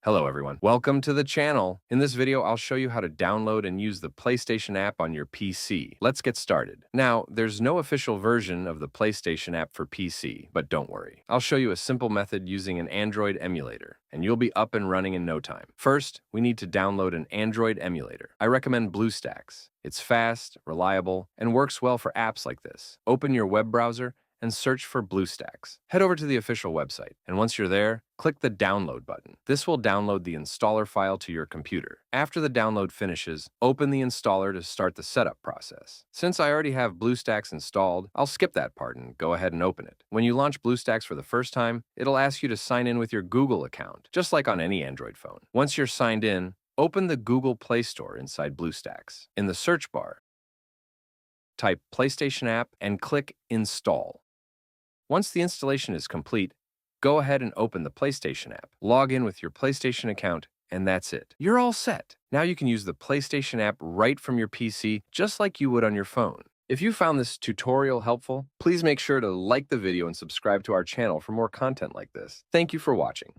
Hello everyone, welcome to the channel. In this video, I'll show you how to download and use the PlayStation app on your PC. Let's get started. Now, there's no official version of the PlayStation app for PC, but don't worry. I'll show you a simple method using an Android emulator, and you'll be up and running in no time. First, we need to download an Android emulator. I recommend BlueStacks. It's fast, reliable, and works well for apps like this. Open your web browser and search for BlueStacks. Head over to the official website, and once you're there, click the download button. This will download the installer file to your computer. After the download finishes, open the installer to start the setup process. Since I already have BlueStacks installed, I'll skip that part and go ahead and open it. When you launch BlueStacks for the first time, it'll ask you to sign in with your Google account, just like on any Android phone. Once you're signed in, open the Google Play Store inside BlueStacks. In the search bar, type PlayStation app and click Install. Once the installation is complete, go ahead and open the PlayStation app. Log in with your PlayStation account, and that's it. You're all set. Now you can use the PlayStation app right from your PC, just like you would on your phone. If you found this tutorial helpful, please make sure to like the video and subscribe to our channel for more content like this. Thank you for watching.